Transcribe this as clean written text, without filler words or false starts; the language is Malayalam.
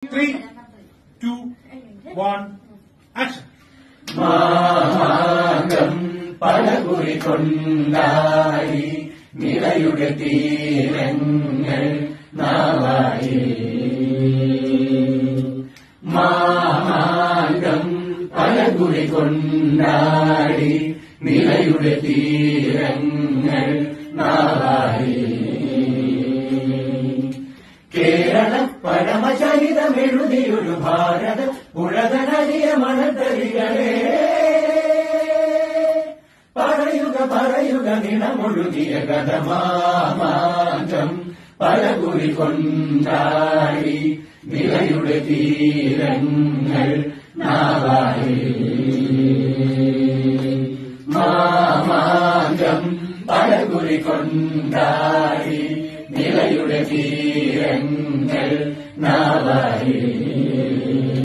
3, 2, 1, action. മാമാങ്കം പലകുറി കൊണ്ടായി നിറയുടെ തീരങ്ങൾ നാവായി. മാമാങ്കം പലകുറി കൊണ്ടാടി നിറയുടെ തീരങ്ങൾ നാവായി. കേരള പഴമചരിതമെഴുതിയൊരു ഭാരത പുഴതനരിയ മണത്തരികളെ പറയുക നിണമൊഴുകിയ കഥമാമാങ്കം പലകുറി കൊണ്ടാടി നിലയുടെ തീരങ്ങൾ നാവായി. മാമാങ്കം പലകുറി കൊണ്ടാടി നിലയുടെ തീരങ്ങൾ നാവായി.